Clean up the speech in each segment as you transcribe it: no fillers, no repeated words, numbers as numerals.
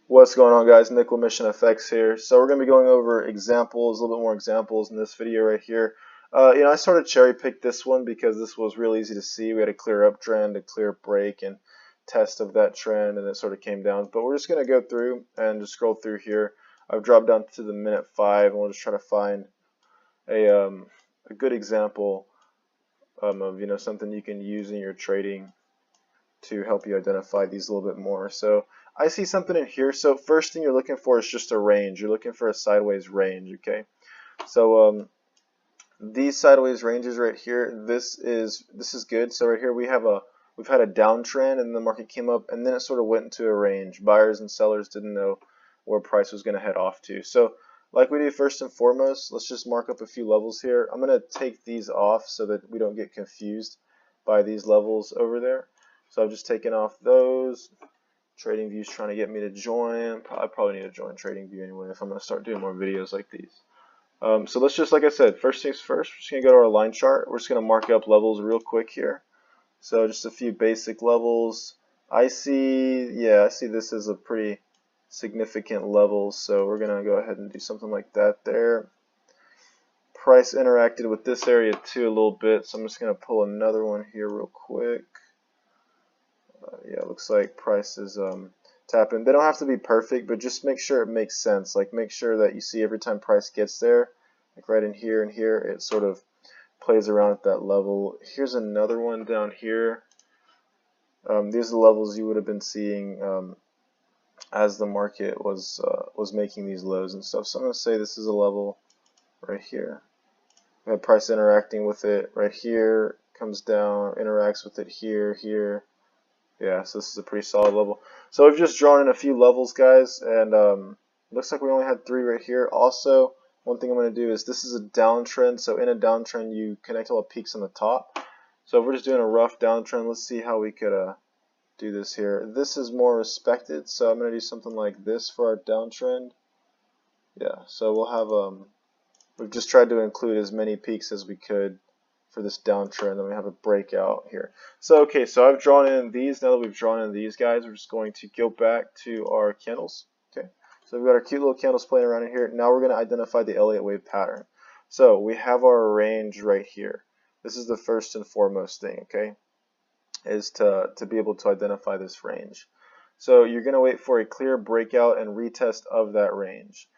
What's going on, guys? Nickel Mission FX here. So we're going to be going over examples, a little bit more examples in this video right here. I sort of cherry picked this one because this was real easy to see. We had a clear uptrend, a clear break, and test of that trend, and it sort of came down. But we're just going to go through and just scroll through here. I've dropped down to the minute 5, and we'll just try to find a good example of something you can use in your trading to help you identify these a little bit more. So I see something in here. So first thing you're looking for is just a range. You're looking for a sideways range, okay? So these sideways ranges right here, this is good. So right here we've had a downtrend and the market came up and then it sort of went into a range. Buyers and sellers didn't know where price was going to head off to. So like we do first and foremost, let's just mark up a few levels here. I'm going to take these off so that we don't get confused by these levels over there. So I've just taken off those. TradingView's trying to get me to join. I probably need to join TradingView anyway if I'm going to start doing more videos like these. So let's just, like I said, first things first, we're just going to go to our line chart. We're just going to mark up levels real quick here. So just a few basic levels. I see this as a pretty significant level, so we're going to go ahead and do something like that there. Price interacted with this area too a little bit, so I'm just going to pull another one here real quick. Yeah, it looks like price is tapping. They don't have to be perfect, but just make sure it makes sense. Like make sure that you see every time price gets there, like right in here and here, it sort of plays around at that level. Here's another one down here. These are the levels you would have been seeing as the market was making these lows and stuff. So I'm going to say this is a level right here. We have price interacting with it right here, comes down, interacts with it here, here. Yeah, so this is a pretty solid level. So we've just drawn in a few levels, guys, and looks like we only had 3 right here. Also, one thing I'm going to do is this is a downtrend, so in a downtrend you connect all the peaks on the top. So if we're just doing a rough downtrend, let's see how we could do this here. This is more respected, so I'm going to do something like this for our downtrend. Yeah, so we'll have we've just tried to include as many peaks as we could for this downtrend. Then we have a breakout here. So okay, so I've drawn in these. Now that we've drawn in these guys, we're just going to go back to our candles. Okay, so we've got our cute little candles playing around in here. Now we're going to identify the Elliott wave pattern. So we have our range right here. This is the first and foremost thing, okay, is to be able to identify this range. So you're going to wait for a clear breakout and retest of that range.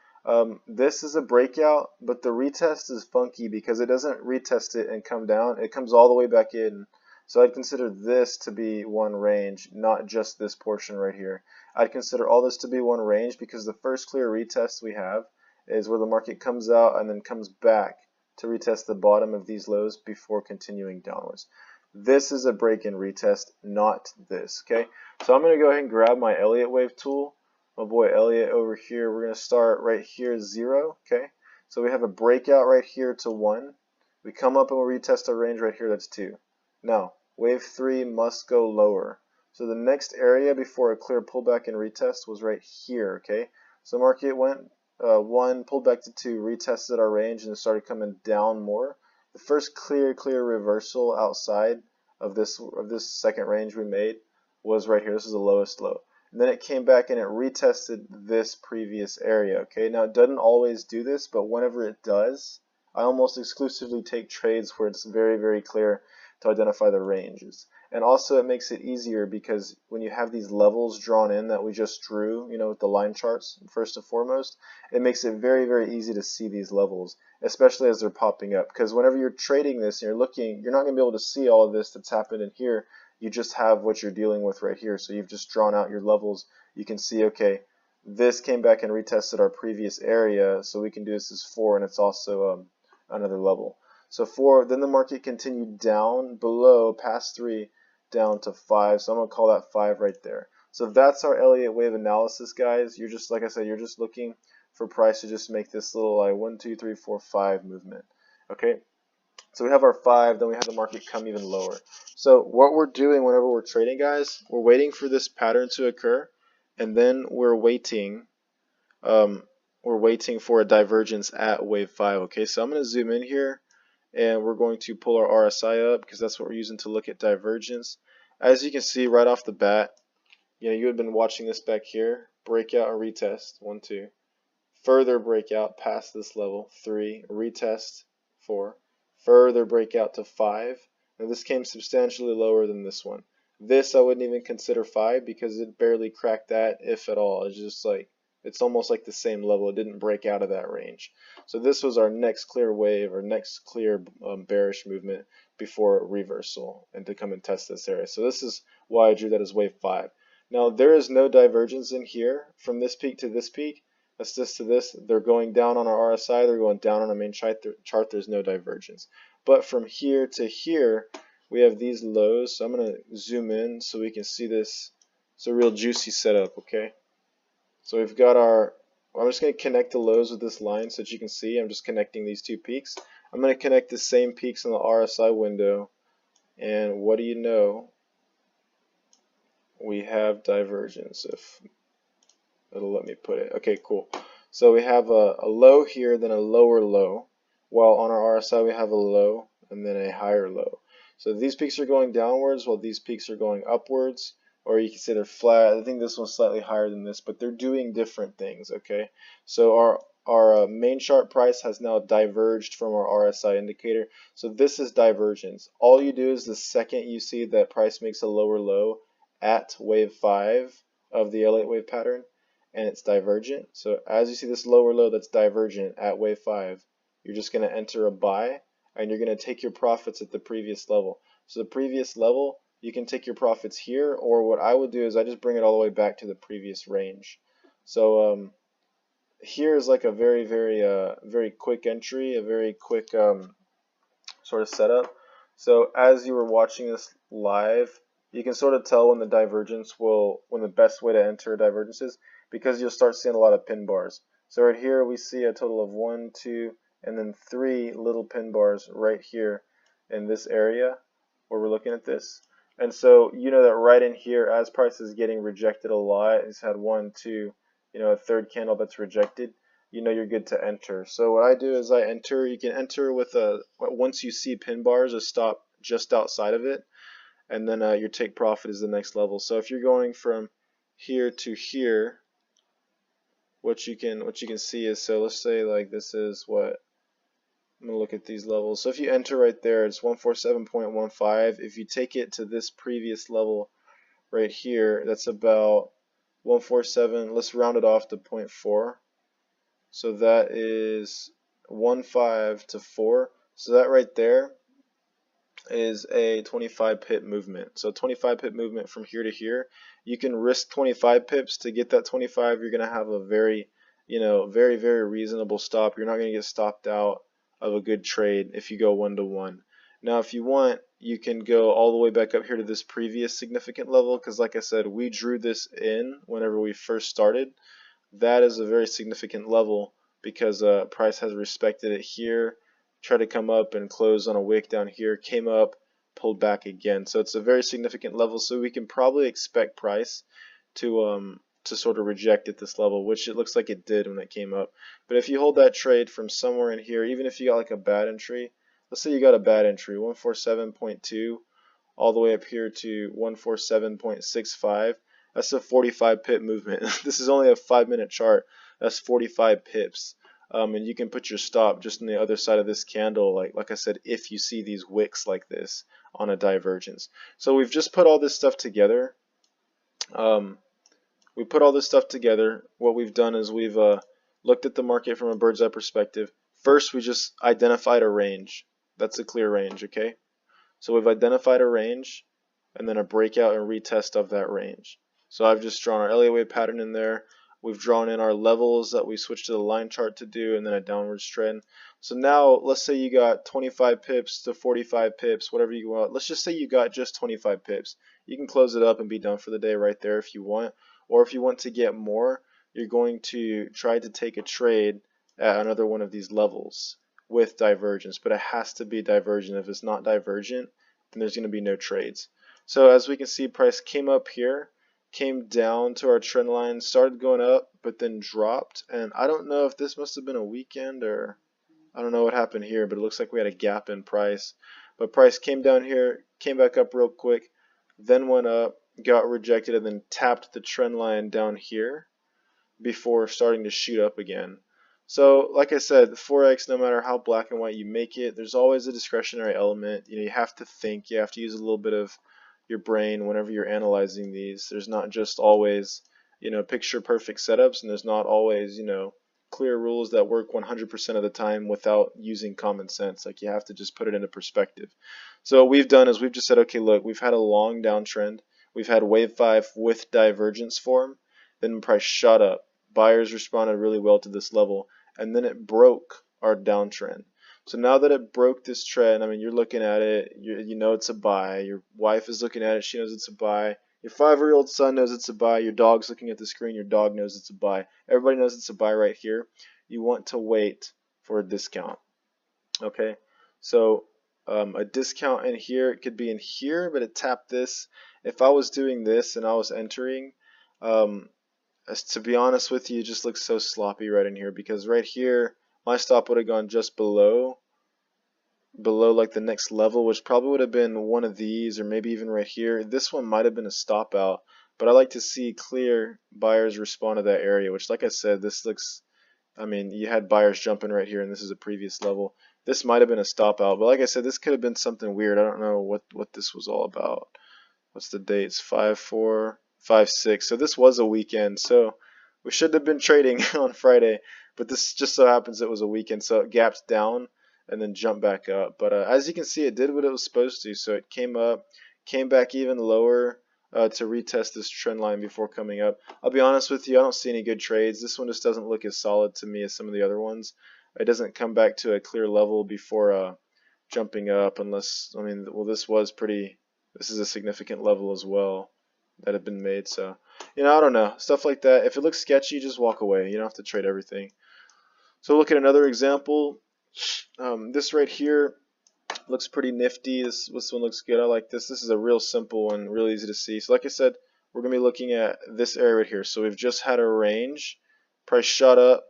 This is a breakout, but the retest is funky because it doesn't retest it and come down. It comes all the way back in. So I'd consider this to be one range, not just this portion right here. I'd consider all this to be one range because the first clear retest we have is where the market comes out and then comes back to retest the bottom of these lows before continuing downwards. This is a break-in retest, not this, okay? So I'm going to go ahead and grab my Elliott wave tool. My boy Elliott over here. We're going to start right here, 0, okay? So we have a breakout right here to 1. We come up and we'll retest our range right here, that's 2. Now, wave 3 must go lower. So the next area before a clear pullback and retest was right here, okay? So the market went 1, pulled back to 2, retested our range, and started coming down more. The first clear reversal outside of this second range we made was right here. This is the lowest low. And then it came back and it retested this previous area. Okay, now it doesn't always do this, but whenever it does, I almost exclusively take trades where it's very, very clear to identify the ranges. And also it makes it easier because when you have these levels drawn in that we just drew, with the line charts first and foremost, it makes it very, very easy to see these levels, especially as they're popping up. Because whenever you're trading this and you're looking, you're not going to be able to see all of this that's happened in here. You just have what you're dealing with right here. So you've just drawn out your levels. You can see, okay, this came back and retested our previous area, so we can do this as 4, and it's also another level. So 4, then the market continued down below, past 3, down to 5. So I'm going to call that 5 right there. So that's our Elliott wave analysis, guys. You're just, like I said, you're just looking for price to just make this little 1, 2, 3, 4, 5 movement. Okay. So we have our 5, then we have the market come even lower. So what we're doing whenever we're trading, guys, we're waiting for this pattern to occur, and then we're waiting for a divergence at wave 5. Okay, so I'm going to zoom in here, and we're going to pull our RSI up because that's what we're using to look at divergence. As you can see right off the bat, you had been watching this back here, breakout and retest, 1, 2. Further breakout past this level, 3, retest, 4, further breakout to 5. Now this came substantially lower than this one. This I wouldn't even consider 5 because it barely cracked that, if at all. It's just like, it's almost like the same level. It didn't break out of that range. So this was our next clear wave, or next clear bearish movement before reversal, and to come and test this area. So this is why I drew that as wave 5. Now there is no divergence in here from this peak to this peak. That's this to this. They're going down on our RSI, they're going down on our main chart, there's no divergence. But from here to here, we have these lows. So I'm going to zoom in so we can see this. It's a real juicy setup, okay? So we've got our, I'm just going to connect the lows with this line so that you can see. I'm just connecting these two peaks. I'm going to connect the same peaks in the RSI window. And what do you know? We have divergence, if it'll let me put it. Okay, cool. So we have a low here, then a lower low, while on our RSI we have a low and then a higher low. So these peaks are going downwards while these peaks are going upwards, or you can say they're flat. I think this one's slightly higher than this, but they're doing different things, okay? So our main chart price has now diverged from our RSI indicator. So this is divergence. All you do is the second you see that price makes a lower low at wave 5 of the L8 wave pattern, and it's divergent. So as you see this lower low that's divergent at wave 5, you're just going to enter a buy, and you're going to take your profits at the previous level. So the previous level, you can take your profits here, or what I would do is I just bring it all the way back to the previous range. So here is like a very quick entry, a very quick sort of setup. So as you were watching this live, you can sort of tell when the best way to enter a divergence is, because you'll start seeing a lot of pin bars. So right here we see a total of 1, 2, and then 3 little pin bars right here in this area where we're looking at this. And so you know that right in here, as price is getting rejected a lot, it's had 1, 2, a third candle that's rejected, you know you're good to enter. So what I do is I enter. You can enter with once you see pin bars, a stop just outside of it, and then your take profit is the next level. So if you're going from here to here, what you can see is, so let's say like this is what, I'm going to look at these levels. So if you enter right there, it's 147.15. If you take it to this previous level right here, that's about 147. Let's round it off to 0.4. So that is 1.5 to 4. So that right there is a 25 pip movement. So 25 pip movement from here to here. You can risk 25 pips to get that 25. You're going to have a very reasonable stop. You're not going to get stopped out of a good trade if you go 1-to-1. Now if you want, you can go all the way back up here to this previous significant level, because like I said, we drew this in whenever we first started. That is a very significant level because price has respected it here, tried to come up and close on a wick down here, came up, pulled back again. So it's a very significant level, so we can probably expect price to sort of reject at this level, which it looks like it did when it came up. But if you hold that trade from somewhere in here, even if you got like a bad entry, let's say you got a bad entry, 147.2 all the way up here to 147.65, that's a 45 pip movement. This is only a 5-minute chart. That's 45 pips. And you can put your stop just on the other side of this candle, like I said, if you see these wicks like this on a divergence. So we've just put all this stuff together. We put all this stuff together. What we've done is we've looked at the market from a bird's eye perspective. First, we just identified a range. That's a clear range, okay? So we've identified a range and then a breakout and retest of that range. So I've just drawn our Elliott wave pattern in there. We've drawn in our levels that we switched to the line chart to do, and then a downwards trend. So now let's say you got 25 pips to 45 pips, whatever you want. Let's just say you got just 25 pips. You can close it up and be done for the day right there if you want. Or if you want to get more, you're going to try to take a trade at another one of these levels with divergence. But it has to be divergent. If it's not divergent, then there's going to be no trades. So as we can see, price came up here, came down to our trend line, started going up, but then dropped. And I don't know if this must have been a weekend, or I don't know what happened here, but it looks like we had a gap in price. But price came down here, came back up real quick, then went up, got rejected, and then tapped the trend line down here. before starting to shoot up again. So, like I said, Forex, no matter how black and white you make it, there's always a discretionary element. You have to think, you have to use a little bit of your brain whenever you're analyzing these. There's not just always, picture perfect setups, and there's not always, clear rules that work 100% of the time without using common sense. Like, you have to just put it into perspective. So what we've done is we've just said, okay, look, we've had a long downtrend. We've had wave 5 with divergence form. Then price shot up. Buyers responded really well to this level, and then it broke our downtrend. So now that it broke this trend, I mean, you're looking at it, you know it's a buy. Your wife is looking at it, she knows it's a buy. Your 5-year-old son knows it's a buy. Your dog's looking at the screen, your dog knows it's a buy. Everybody knows it's a buy right here. You want to wait for a discount. Okay, so a discount in here, it could be in here, but it tapped this. If I was doing this and I was entering, to be honest with you, it just looks so sloppy right in here, because right here my stop would have gone just below like the next level, which probably would have been one of these, or maybe even right here. This one might have been a stop out, but I like to see clear buyers respond to that area, which, like I said, this looks, I mean, you had buyers jumping right here, and this is a previous level. This might have been a stop out, but like I said, this could have been something weird. I don't know what this was all about. What's the dates? 5/4, 5/6. So this was a weekend. So we should have been trading on Friday, but this just so happens it was a weekend. So it gapped down and then jumped back up. But as you can see, it did what it was supposed to. So it came up, came back even lower to retest this trend line before coming up. I'll be honest with you, I don't see any good trades. This one just doesn't look as solid to me as some of the other ones. It doesn't come back to a clear level before jumping up, unless, I mean, well, this is a significant level as well that had been made. So, I don't know, stuff like that. If it looks sketchy, just walk away. You don't have to trade everything. So look at another example. This right here looks pretty nifty. This one looks good. I like this. This is a real simple one, real easy to see. So like I said, we're going to be looking at this area right here. So we've just had a range. Price shot up,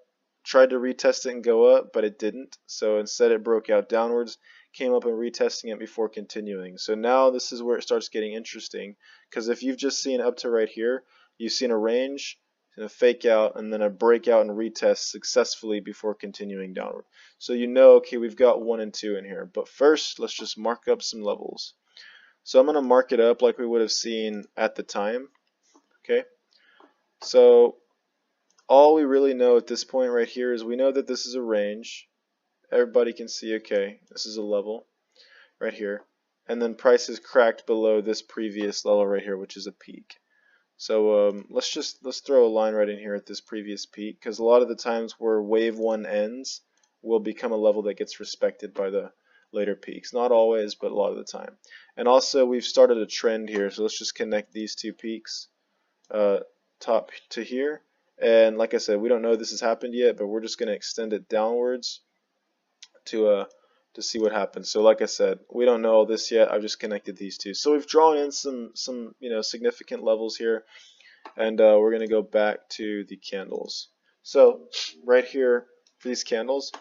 tried to retest it and go up, but it didn't. So instead it broke out downwards, came up and retesting it before continuing. So now this is where it starts getting interesting, because if you've just seen up to right here, you've seen a range, and a fake out, and then a breakout and retest successfully before continuing downward. So okay, we've got 1 and 2 in here. But first, let's just mark up some levels. So I'm going to mark it up like we would have seen at the time. Okay, so all we really know at this point right here is we know that this is a range. Everybody can see, okay, this is a level right here. And then price is cracked below this previous level right here, which is a peak. So let's throw a line right in here at this previous peak, because a lot of the times where wave 1 ends will become a level that gets respected by the later peaks. Not always, but a lot of the time. And also we've started a trend here, so let's just connect these two peaks, top to here. And like I said, we don't know this has happened yet, but we're just going to extend it downwards to see what happens. So like I said, we don't know all this yet. I've just connected these two. So we've drawn in some significant levels here, and we're going to go back to the candles. So right here for these candles,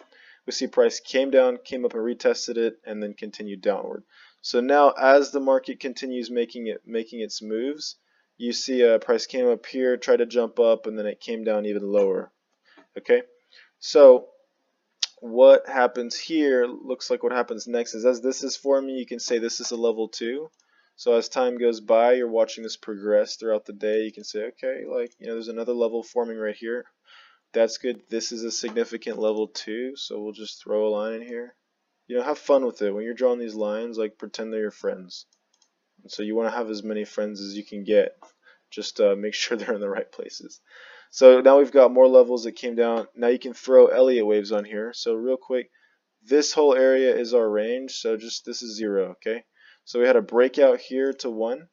we see price came down, came up and retested it, and then continued downward. So now as the market continues making its moves, you see price came up here, tried to jump up, and then it came down even lower. Okay, so what happens here looks like what happens next is, as this is forming, you can say this is a level 2. So as time goes by, you're watching this progress throughout the day. You can say, okay, there's another level forming right here. That's good. This is a significant level 2, so we'll just throw a line in here. Have fun with it. When you're drawing these lines, pretend they're your friends. And so you want to have as many friends as you can get. Just make sure they're in the right places. So now we've got more levels that came down. Now you can throw Elliott waves on here. So real quick, this whole area is our range. So just this is 0, okay? So we had a breakout here to 1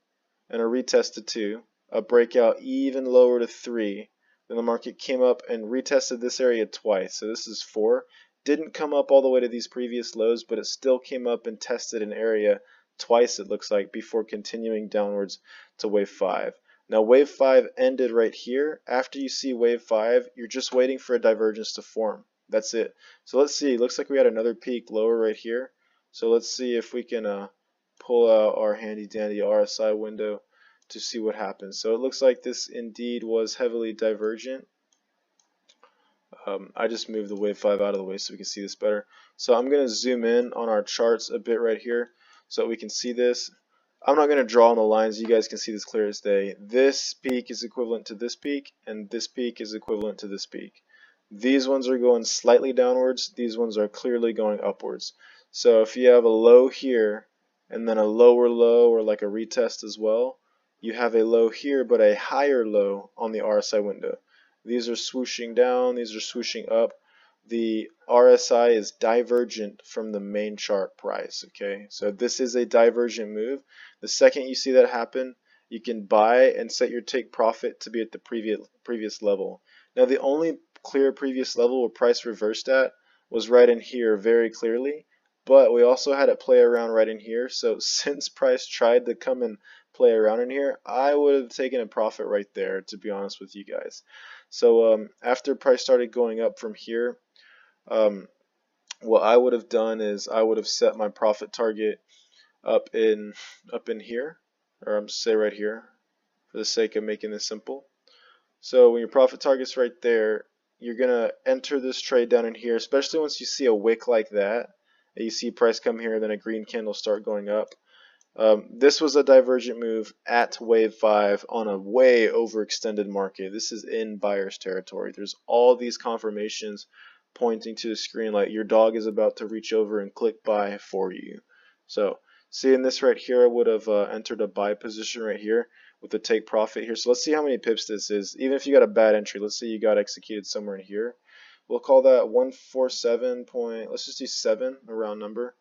and a retest to 2, a breakout even lower to 3. Then the market came up and retested this area twice. So this is 4. Didn't come up all the way to these previous lows, but it still came up and tested an area twice, it looks like, before continuing downwards to wave 5. Now wave 5 ended right here. After you see wave 5, you're just waiting for a divergence to form. That's it. So let's see. It looks like we had another peak lower right here. So let's see if we can pull out our handy dandy RSI window to see what happens. So it looks like this indeed was heavily divergent. I just moved the wave 5 out of the way so we can see this better. So I'm going to zoom in on our charts a bit right here so we can see this. I'm not going to draw on the lines. You guys can see this clear as day. This peak is equivalent to this peak, and this peak is equivalent to this peak. These ones are going slightly downwards. These ones are clearly going upwards. So if you have a low here and then a lower low or like a retest as well, you have a low here but a higher low on the RSI window. These are swooshing down, these are swooshing up. The RSI is divergent from the main chart price, okay? So this is a divergent move. The second you see that happen, you can buy and set your take profit to be at the previous level. Now the only clear previous level where price reversed at was right in here very clearly, but we also had it play around right in here. So since price tried to come and play around in here, I would have taken a profit right there, to be honest with you guys. So after price started going up from here, what I would have done is I would have set my profit target up in here, or I'm say right here, for the sake of making this simple. So when your profit target's right there, you're gonna enter this trade down in here, especially once you see a wick like that, and you see price come here, then a green candle start going up. This was a divergent move at wave 5 on a way overextended market. This is in buyer's territory. There's all these confirmations pointing to the screen like your dog is about to reach over and click buy for you. So seeing this right here, I would have entered a buy position right here with the take profit here. So let's see how many pips this is. Even if you got a bad entry, let's say you got executed somewhere in here. We'll call that 147 point, let's just do 7, a round number.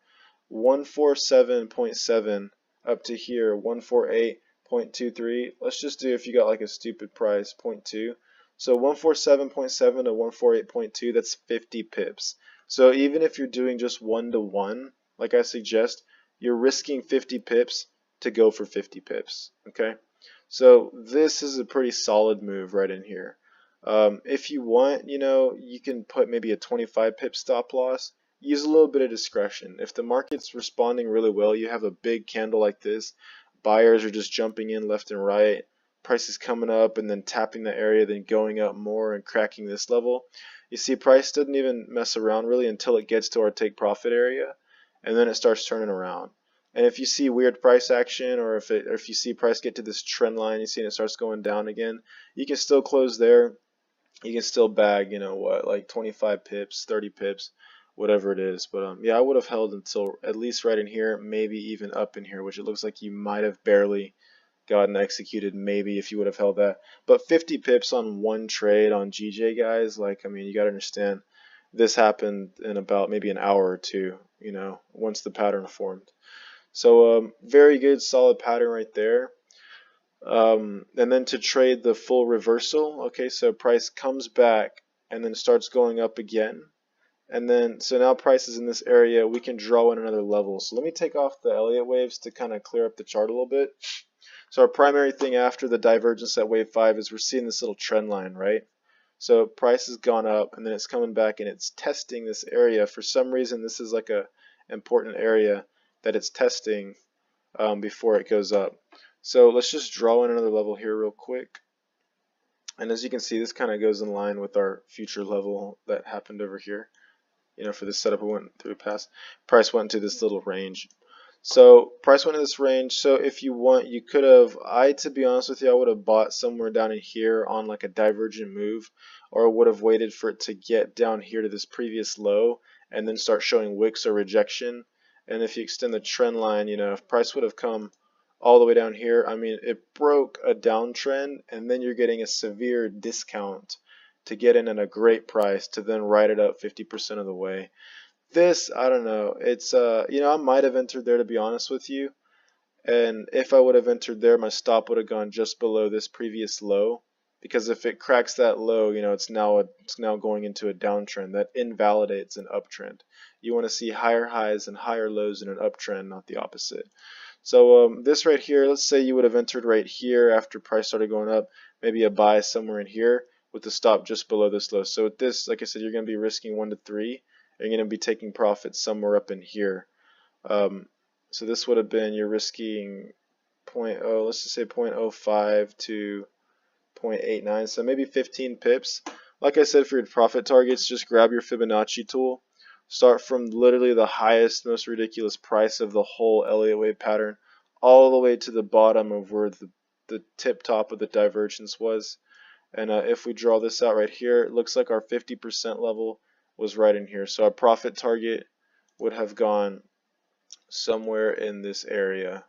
147.7 up to here, 148.23. Let's just do, if you got like a stupid price, 0.2. So 147.7 to 148.2, that's 50 pips. So even if you're doing just 1-to-1, like I suggest, you're risking 50 pips to go for 50 pips. Okay, so this is a pretty solid move right in here. If you want, you can put maybe a 25 pip stop loss. Use a little bit of discretion. If the market's responding really well, you have a big candle like this, buyers are just jumping in left and right, price is coming up and then tapping the area, then going up more and cracking this level. You see price doesn't even mess around really until it gets to our take profit area, and then it starts turning around. And if you see weird price action, or if you see price get to this trend line, you see it starts going down again, you can still close there. You can still bag, like 25 pips, 30 pips, whatever it is. But yeah, I would have held until at least right in here, maybe even up in here, which it looks like you might have barely gotten executed, maybe, if you would have held that. But 50 pips on one trade on GJ, guys, like, I mean, you got to understand, this happened in about maybe an hour or two, once the pattern formed. So very good, solid pattern right there. And then to trade the full reversal, okay, so price comes back and then starts going up again. And then, so now price is in this area, we can draw in another level. So let me take off the Elliott waves to kind of clear up the chart a little bit. So our primary thing after the divergence at wave 5 is we're seeing this little trend line, right? So price has gone up and then it's coming back and it's testing this area. For some reason, this is like a important area that it's testing before it goes up. So let's just draw in another level here real quick. And as you can see, this kind of goes in line with our future level that happened over here. For this setup, we went through past. Price went into this little range. So price went in this range. So if you want, you could have, to be honest with you, I would have bought somewhere down in here on like a divergent move, or would have waited for it to get down here to this previous low and then start showing wicks or rejection. And if you extend the trend line, if price would have come all the way down here, I mean, it broke a downtrend and then you're getting a severe discount to get in at a great price to then ride it up 50% of the way. This, I don't know, it's I might have entered there, to be honest with you, and if I would have entered there, my stop would have gone just below this previous low, because if it cracks that low, it's now going into a downtrend that invalidates an uptrend. You want to see higher highs and higher lows in an uptrend, not the opposite. So this right here, let's say you would have entered right here after price started going up, maybe a buy somewhere in here with the stop just below this low. So with this, like I said, you're going to be risking 1 to 3. You're going to be taking profits somewhere up in here. So this would have been, you're risking let's just say 0.05 to 0.89, so maybe 15 pips. Like I said, for your profit targets, just grab your Fibonacci tool. Start from literally the highest, most ridiculous price of the whole Elliott wave pattern, all the way to the bottom of where the tip top of the divergence was. And if we draw this out right here, it looks like our 50% level was right in here. So our profit target would have gone somewhere in this area.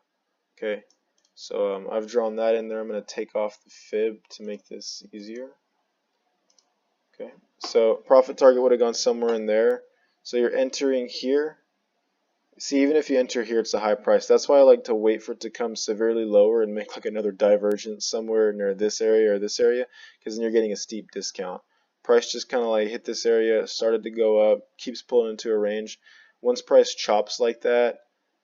Okay, so I've drawn that in there. I'm going to take off the fib to make this easier. Okay, so profit target would have gone somewhere in there. So you're entering here. See, even if you enter here, it's a high price. That's why I like to wait for it to come severely lower and make like another divergence somewhere near this area or this area, because then you're getting a steep discount. Price just kind of like hit this area, started to go up, keeps pulling into a range. Once price chops like that,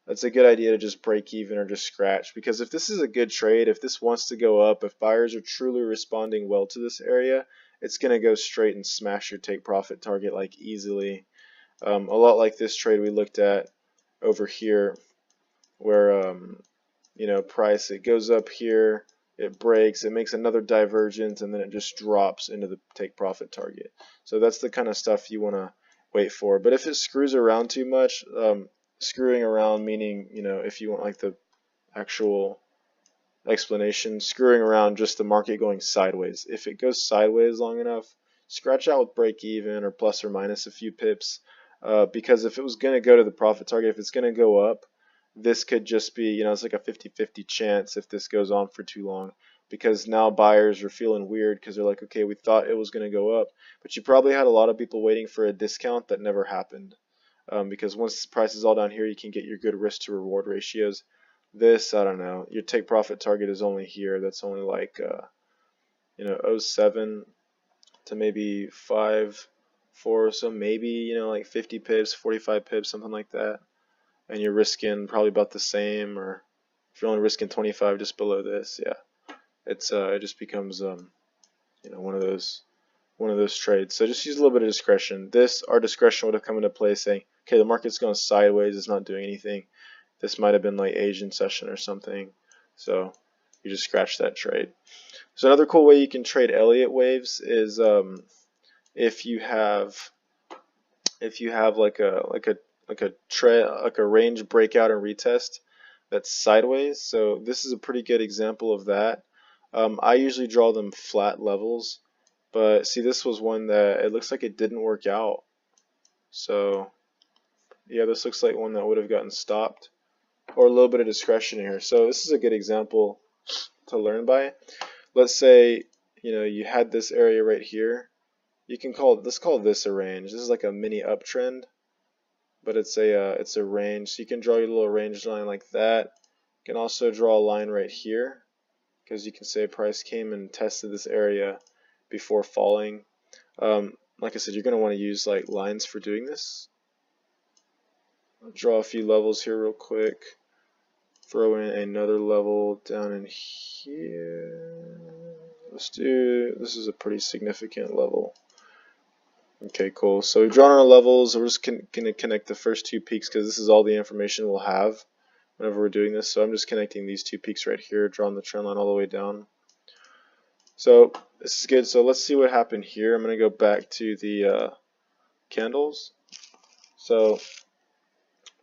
that's a good idea to just break even or just scratch, because if this is a good trade, if this wants to go up, if buyers are truly responding well to this area, it's going to go straight and smash your take profit target like easily. A lot like this trade we looked at over here, where you know, price, it goes up here, it breaks, it makes another divergence, and then it just drops into the take profit target. So that's the kind of stuff you want to wait for. But if it screws around too much, screwing around meaning, you know, if you want like the actual explanation, screwing around just the market going sideways. If it goes sideways long enough, scratch out with break even or plus or minus a few pips, because if it was going to go to the profit target, if it's going to go up, this could just be, you know, it's like a 50-50 chance if this goes on for too long, because now buyers are feeling weird because they're like, okay, we thought it was going to go up, but you probably had a lot of people waiting for a discount that never happened, because once the price is all down here, you can get your good risk to reward ratios. This, I don't know, your take profit target is only here. That's only like you know, 07 to maybe 5, 4, so maybe, you know, like 50 pips, 45 pips, something like that. And you're risking probably about the same, or if you're only risking 25 just below this, yeah, it's it just becomes you know, one of those trades. So just use a little bit of discretion. This, our discretion would have come into play saying, okay, the market's going sideways, it's not doing anything. This might have been like Asian session or something, so you just scratch that trade. So another cool way you can trade Elliott waves is if you have like a range breakout and retest that's sideways. So this is a pretty good example of that. I usually draw them flat levels, but see, this was one that it looks like it didn't work out. So yeah, this looks like one that would have gotten stopped, or a little bit of discretion here. So this is a good example to learn by. Let's say, you know, you had this area right here. You can let's call this a range. This is like a mini uptrend, but it's a range. So you can draw your little range line like that. You can also draw a line right here, because you can say price came and tested this area before falling. Like I said, you're going to want to use like lines for doing this. I'll draw a few levels here real quick. Throw in another level down in here. This is a pretty significant level. Okay, cool. So we've drawn our levels. We're just going to connect the first two peaks, because this is all the information we'll have whenever we're doing this. So I'm just connecting these two peaks right here, drawing the trend line all the way down. So this is good. So let's see what happened here. I'm going to go back to the candles. So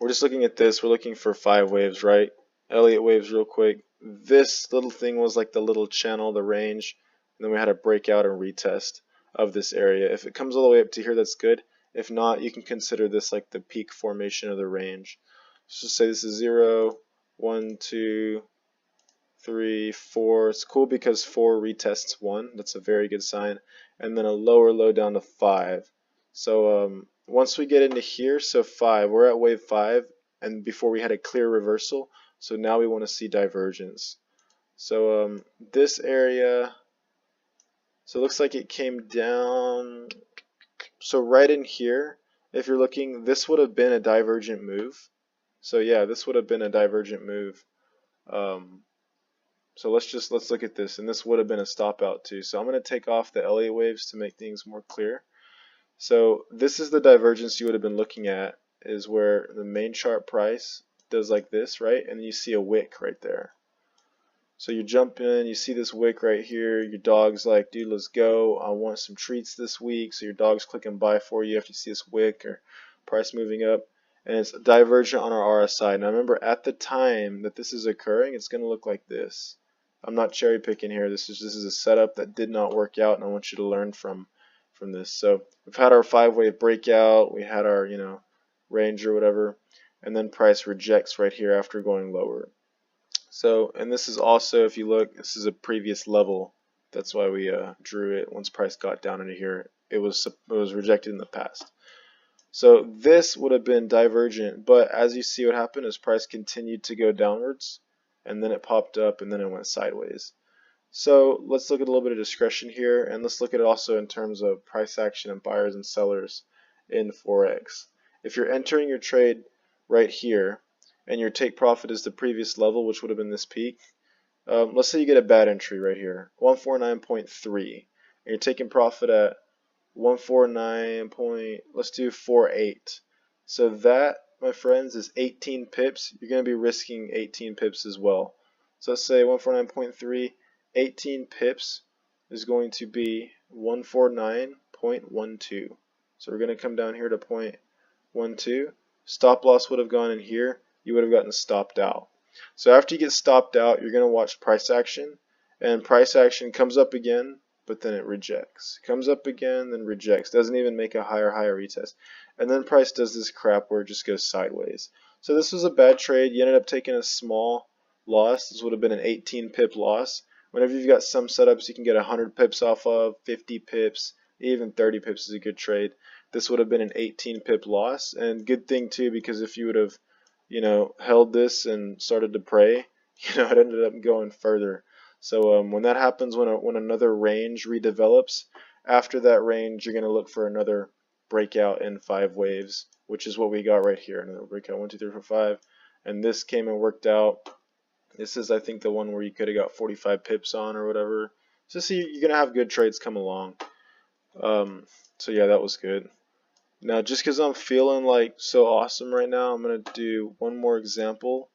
we're just looking at this. We're looking for 5 waves, right? Elliott waves real quick. This little thing was like the little channel, the range, and then we had a breakout and retest of this area. If it comes all the way up to here, that's good. If not, you can consider this like the peak formation of the range. Let's just say this is 0, 1, 2, 3, 4. It's cool because 4 retests 1. That's a very good sign. And then a lower low down to 5. So once we get into here, so 5, we're at wave 5, and before we had a clear reversal. So now we want to see divergence. So this area, so it looks like it came down. So right in here, if you're looking, this would have been a divergent move. So yeah, this would have been a divergent move. So let's look at this, and this would have been a stop out too. So I'm going to take off the Elliott waves to make things more clear. So this is the divergence you would have been looking at, is where the main chart price does like this, right? And you see a wick right there. So you jump in, you see this wick right here, your dog's like, dude, let's go, I want some treats this week, so your dog's clicking buy for you after you see this wick or price moving up, and it's divergent on our RSI. Now remember, at the time that this is occurring, it's going to look like this. I'm not cherry picking here, this is a setup that did not work out, and I want you to learn from this. So we've had our 5-wave breakout, we had our, range or whatever, and then price rejects right here after going lower. So, and this is also, if you look, this is a previous level. That's why we drew it. Once price got down into here, it was rejected in the past. So this would have been divergent, but as you see, what happened is price continued to go downwards, and then it popped up, and then it went sideways. So let's look at a little bit of discretion here, and let's look at it also in terms of price action and buyers and sellers in Forex. If you're entering your trade right here, and your take profit is the previous level, which would have been this peak. Let's say you get a bad entry right here, 149.3, and you're taking profit at 149. Let's do 48. So that, my friends, is 18 pips. You're going to be risking 18 pips as well. So let's say 149.3, 18 pips is going to be 149.12. So we're going to come down here to 0.12. Stop loss would have gone in here. You would have gotten stopped out. So after you get stopped out, you're going to watch price action, and price action comes up again, but then it rejects. Comes up again, then rejects. Doesn't even make a higher retest. And then price does this crap where it just goes sideways. So this was a bad trade. You ended up taking a small loss. This would have been an 18 pip loss. Whenever you've got some setups you can get 100 pips off of, 50 pips, even 30 pips is a good trade. This would have been an 18 pip loss, and good thing too, because if you would have held this and started to pray, it ended up going further. So when that happens, when another range redevelops, after that range, you're going to look for another breakout in 5 waves, which is what we got right here. Another breakout, 1, 2, 3, 4, 5, and this came and worked out. This is, I think, the one where you could have got 45 pips on or whatever. So see, you're going to have good trades come along. So yeah, that was good. Now, just because I'm feeling like so awesome right now, I'm going to do one more example,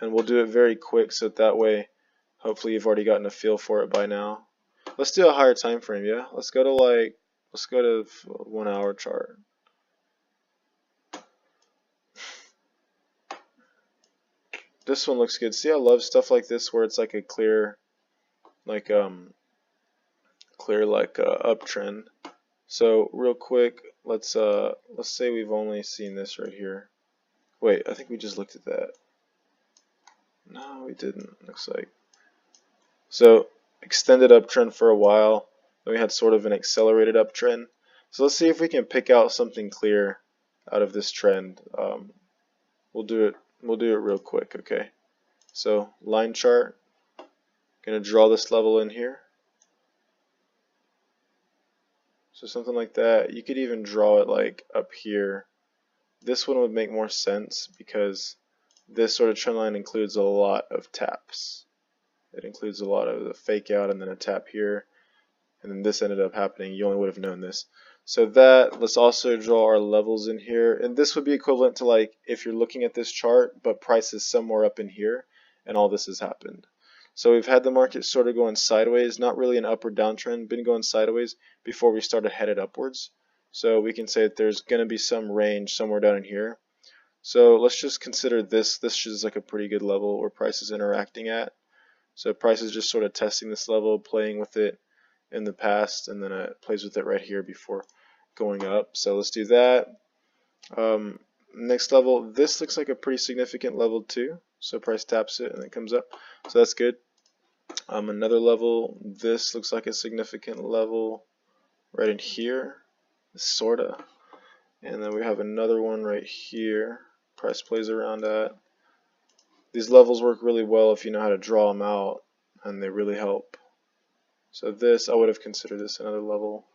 and we'll do it very quick, so that way, hopefully you've already gotten a feel for it by now. Let's do a higher time frame, yeah? Let's go to 1 hour chart. This one looks good. See, I love stuff like this where it's like a clear uptrend. So real quick, let's say we've only seen this right here. Wait, I think we just looked at that. No, we didn't, looks like. So extended uptrend for a while, then we had sort of an accelerated uptrend. So let's see if we can pick out something clear out of this trend. We'll do it real quick, okay? So line chart, gonna draw this level in here. So something like that. You could even draw it like up here. This one would make more sense because this sort of trend line includes a lot of taps. It includes a lot of the fake out and then a tap here, and then this ended up happening. You only would have known this. So that, let's also draw our levels in here, and this would be equivalent to like if you're looking at this chart but price is somewhere up in here and all this has happened. So we've had the market sort of going sideways, not really an up or downtrend, been going sideways before we started headed upwards. So we can say that there's going to be some range somewhere down in here. So let's just consider this. This is like a pretty good level where price is interacting at. So price is just sort of testing this level, playing with it in the past, and then it plays with it right here before going up. So let's do that. Next level, this looks like a pretty significant level too. So price taps it and it comes up. So that's good. Another level, this looks like a significant level right in here, sorta. And then we have another one right here. Price plays around at. These levels work really well if you know how to draw them out, and they really help. So this, I would have considered this another level.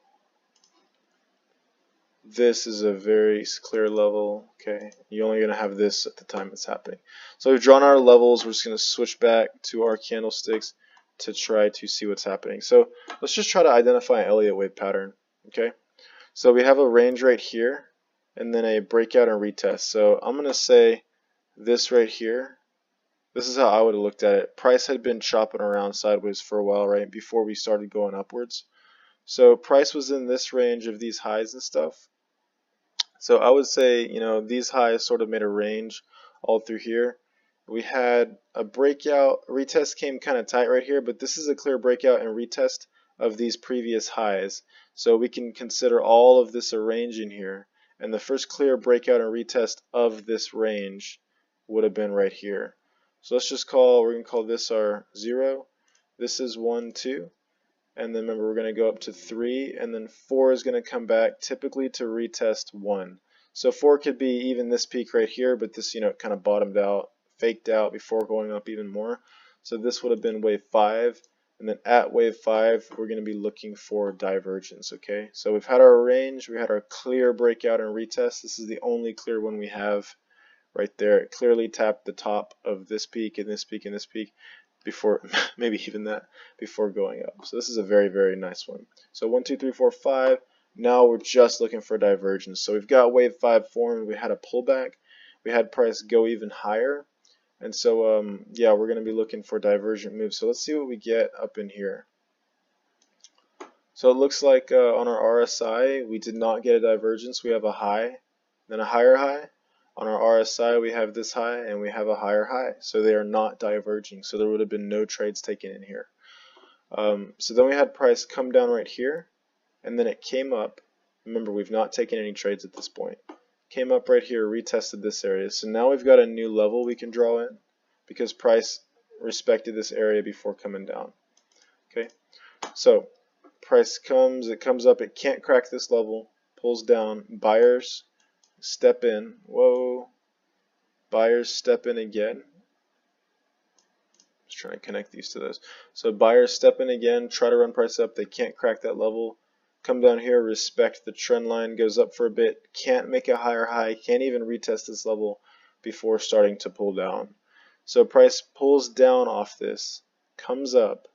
This is a very clear level, okay? You're only going to have this at the time it's happening. So we've drawn our levels. We're just going to switch back to our candlesticks to try to see what's happening. So let's just try to identify an Elliott wave pattern, okay? So we have a range right here, and then a breakout and retest. So I'm going to say this right here This is how I would have looked at it. Price had been chopping around sideways for a while, right, before we started going upwards. So price was in this range of these highs and stuff. So I would say, these highs sort of made a range all through here. We had a breakout, retest came kind of tight right here, but this is a clear breakout and retest of these previous highs. So we can consider all of this a range in here. And the first clear breakout and retest of this range would have been right here. So let's just we're going to call this our 0. This is 1, 2. And then remember, we're going to go up to 3, and then 4 is going to come back typically to retest 1. So 4 could be even this peak right here, but this, kind of bottomed out, faked out before going up even more. So this would have been wave 5, and then at wave 5, we're going to be looking for divergence, okay? So we've had our range, we had our clear breakout and retest. This is the only clear one we have right there. It clearly tapped the top of this peak and this peak and this peak before, maybe even that, before going up. So this is a very, very nice one. So 1, 2, 3, 4, 5. Now we're just looking for divergence. So we've got wave 5 formed. We had a pullback. We had price go even higher. And so, yeah, we're going to be looking for divergent moves. So let's see what we get up in here. So it looks like on our RSI, we did not get a divergence. We have a high, then a higher high. On our RSI, we have this high, and we have a higher high. So they are not diverging. So there would have been no trades taken in here. So then we had price come down right here, and then it came up. Remember, we've not taken any trades at this point. Came up right here, retested this area. So now we've got a new level we can draw in because price respected this area before coming down. Okay, so price it comes up, it can't crack this level, pulls down, buyers step in, whoa, buyers step in again. Just trying to connect these to those. So buyers step in again, try to run price up, they can't crack that level, come down here, respect the trend line, goes up for a bit, can't make a higher high, can't even retest this level before starting to pull down. So price pulls down off this, comes up,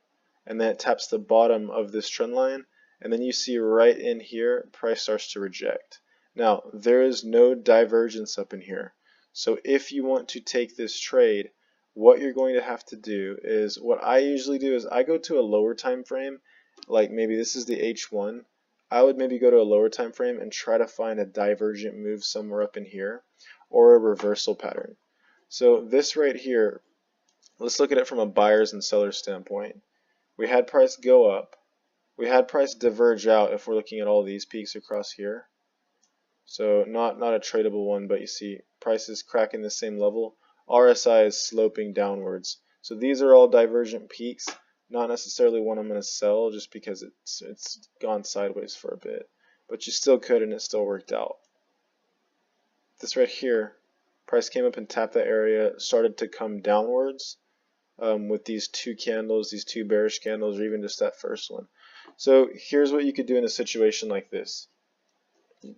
and then it taps the bottom of this trend line, and then you see right in here, price starts to reject. Now, there is no divergence up in here. So if you want to take this trade, what you're going to have to do is, what I usually do is I go to a lower time frame, like maybe this is the H1. I would maybe go to a lower time frame and try to find a divergent move somewhere up in here, or a reversal pattern. So this right here, let's look at it from a buyer's and seller's standpoint. We had price go up. We had price diverge out if we're looking at all these peaks across here. So not a tradable one, but you see price is cracking the same level. RSI is sloping downwards. So these are all divergent peaks. Not necessarily one I'm going to sell just because it's gone sideways for a bit. But you still could, and it still worked out. This right here, price came up and tapped that area, started to come downwards with these two candles, these two bearish candles, or even just that first one. So here's what you could do in a situation like this.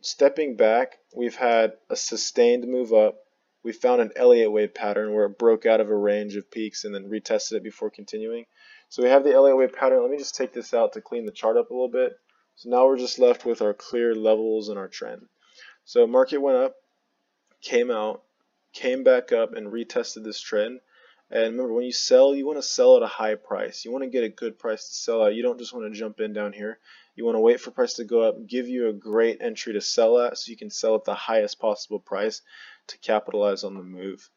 Stepping back, we've had a sustained move up. We found an Elliott wave pattern where it broke out of a range of peaks and then retested it before continuing. So we have the Elliott wave pattern. Let me just take this out to clean the chart up a little bit. So now we're just left with our clear levels and our trend. So market went up, came out, came back up and retested this trend. And remember, when you sell, you want to sell at a high price. You want to get a good price to sell at. You don't just want to jump in down here. You want to wait for price to go up, give you a great entry to sell at so you can sell at the highest possible price to capitalize on the move.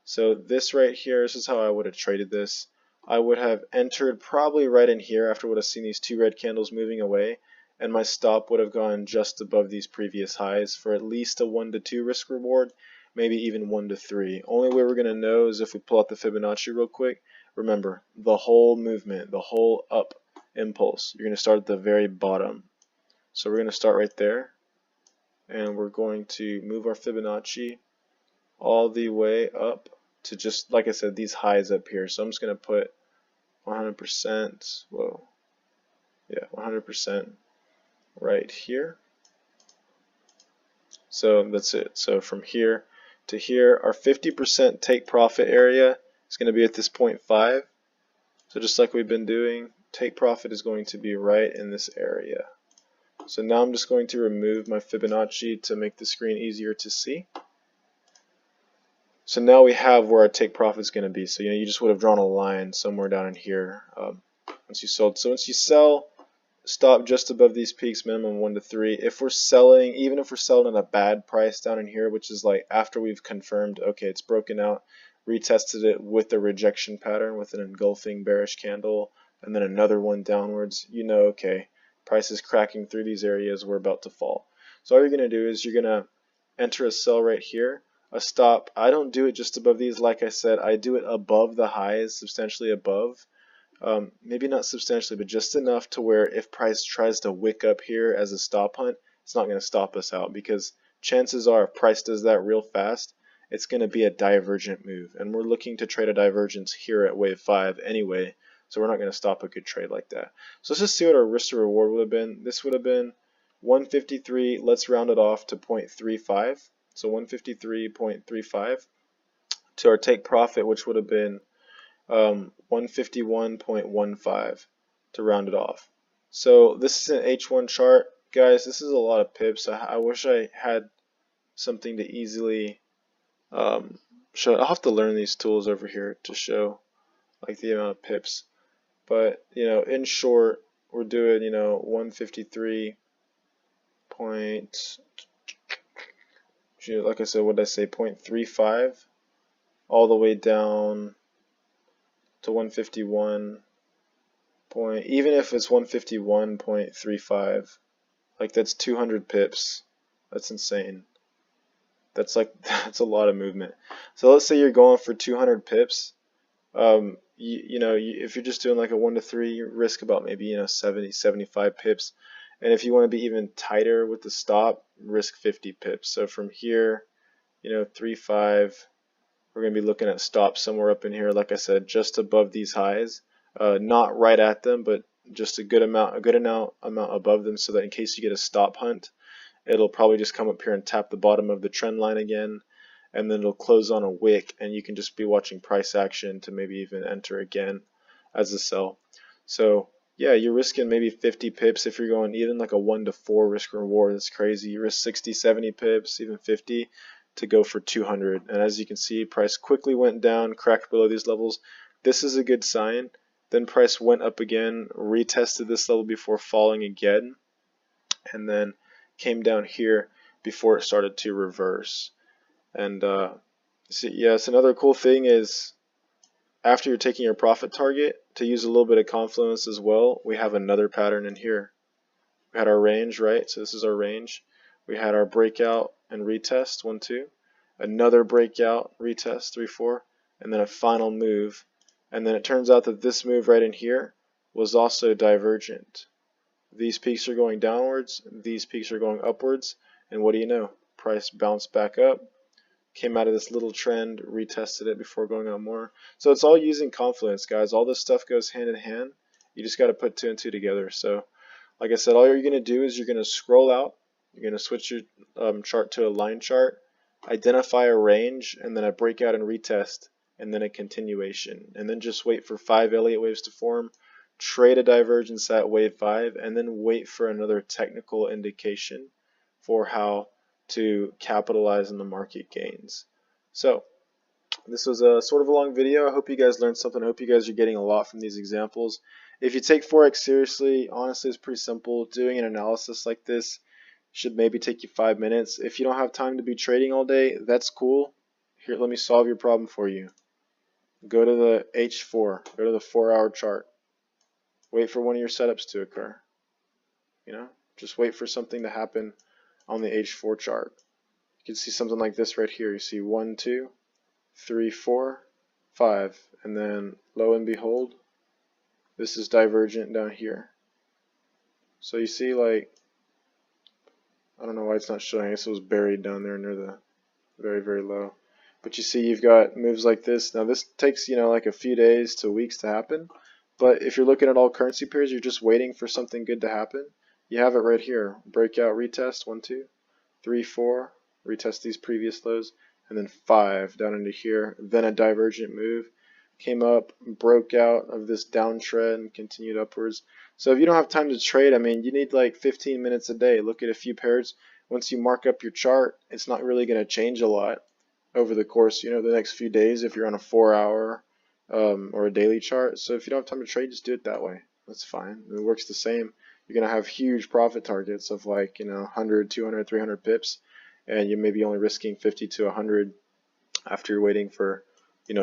So this right here, this is how I would have traded this. I would have entered probably right in here after I would have seen these two red candles moving away, and my stop would have gone just above these previous highs for at least a 1 to 2 risk reward, maybe even 1 to 3. Only way we're going to know is if we pull out the Fibonacci real quick. Remember, the whole movement, the whole up impulse, you're going to start at the very bottom. So we're going to start right there, and we're going to move our Fibonacci all the way up to just, like I said, these highs up here. So I'm just going to put 100%, whoa, yeah, 100% right here. So that's it. So from here to here, our 50% take profit area is going to be at this 0.5. So just like we've been doing, take profit is going to be right in this area. So now I'm just going to remove my Fibonacci to make the screen easier to see. So now we have where our take profit is going to be. So you just would have drawn a line somewhere down in here once you sold. So once you sell, stop just above these peaks, minimum 1 to 3. If we're selling, even if we're selling at a bad price down in here, which is like after we've confirmed, okay, it's broken out, retested it with a rejection pattern with an engulfing bearish candle, and then another one downwards, okay, price is cracking through these areas, we're about to fall. So all you're going to do is you're going to enter a sell right here, a stop. I don't do it just above these, like I said, I do it above the highs, substantially above. Maybe not substantially, but just enough to where if price tries to wick up here as a stop hunt, it's not going to stop us out, because chances are if price does that real fast, it's going to be a divergent move, and we're looking to trade a divergence here at wave 5 anyway, so we're not going to stop a good trade like that. So let's just see what our risk to reward would have been. This would have been 153. Let's round it off to 0.35. So 153.35 to our take profit, which would have been 151.15 to round it off. So this is an H1 chart, guys. This is a lot of pips. I wish I had something to easily show. I'll have to learn these tools over here to show like the amount of pips. But in short, we're doing 153 point, like I said, what did I say, 0.35 all the way down to 151 point, even if it's 151.35, like that's 200 pips. That's insane. That's a lot of movement. So let's say you're going for 200 pips. If you're just doing like a 1 to 3, you risk about maybe 70, 75 pips. And if you want to be even tighter with the stop, risk 50 pips. So from here, 3.5, we're going to be looking at stops somewhere up in here, like I said, just above these highs, not right at them, but just a good amount above them, so that in case you get a stop hunt, it'll probably just come up here and tap the bottom of the trend line again, and then it'll close on a wick, and you can just be watching price action to maybe even enter again as a sell. So yeah, you're risking maybe 50 pips if you're going even like a 1 to 4 risk reward. That's crazy. You risk 60, 70 pips, even 50 to go for 200. And as you can see, price quickly went down, cracked below these levels. This is a good sign. Then price went up again, retested this level before falling again, and then came down here before it started to reverse. And yes, another cool thing is after you're taking your profit target, to use a little bit of confluence as well, we have another pattern in here. We had our range, right? So this is our range. We had our breakout and retest, 1, 2, another breakout, retest, 3, 4, and then a final move. And then it turns out that this move right in here was also divergent. These peaks are going downwards, these peaks are going upwards, and what do you know? Price bounced back up, came out of this little trend, retested it before going on more. So it's all using confluence, guys. All this stuff goes hand in hand. You just got to put 2 and 2 together. So like I said, all you're going to do is you're going to scroll out, you're going to switch your chart to a line chart, identify a range, and then a breakout and retest, and then a continuation, and then just wait for 5 Elliott waves to form, trade a divergence at wave 5, and then wait for another technical indication for how to capitalize on the market gains. So this was a sort of a long video. I hope you guys learned something. I hope you guys are getting a lot from these examples. If you take Forex seriously, honestly, it's pretty simple. Doing an analysis like this should maybe take you 5 minutes. If you don't have time to be trading all day, that's cool. Here, let me solve your problem for you. Go to the H4, go to the 4-hour chart. Wait for one of your setups to occur. Just wait for something to happen on the H4 chart. You can see something like this right here. You see 1, 2, 3, 4, 5, and then lo and behold, this is divergent down here. So you see, like, I don't know why it's not showing. I guess it was buried down there near the very, very low. But you see you've got moves like this. Now this takes, like a few days to weeks to happen. But if you're looking at all currency pairs, you're just waiting for something good to happen. You have it right here. Breakout, retest, 1, 2, 3, 4. Retest these previous lows. And then 5 down into here. Then a divergent move. Came up, broke out of this downtrend, continued upwards. So if you don't have time to trade, you need like 15 minutes a day. Look at a few pairs. Once you mark up your chart, it's not really going to change a lot over the course, the next few days if you're on a 4-hour or a daily chart. So if you don't have time to trade, just do it that way. That's fine. It works the same. You're going to have huge profit targets of 100, 200, 300 pips, and you may be only risking 50 to 100 after you're waiting for,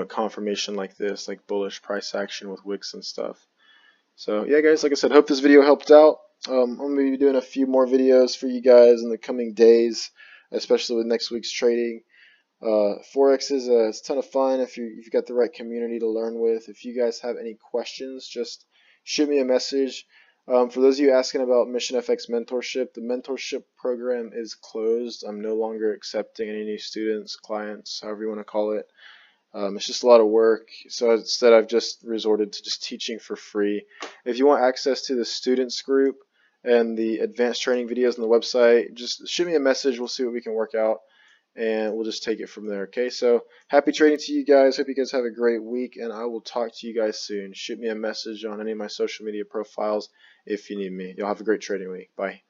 confirmation like this, like bullish price action with wicks and stuff. So yeah, guys, like I said, hope this video helped out. I'm going to be doing a few more videos for you guys in the coming days, especially with next week's trading. Forex is it's a ton of fun if you've got the right community to learn with. If you guys have any questions, just shoot me a message. For those of you asking about Mission FX mentorship, the mentorship program is closed. I'm no longer accepting any new students, clients, however you want to call it. It's just a lot of work, so instead I've just resorted to just teaching for free. If you want access to the students group and the advanced training videos on the website, just shoot me a message. We'll see what we can work out, and we'll just take it from there. Okay, so happy trading to you guys. Hope you guys have a great week, and I will talk to you guys soon. Shoot me a message on any of my social media profiles if you need me. Y'all have a great trading week. Bye.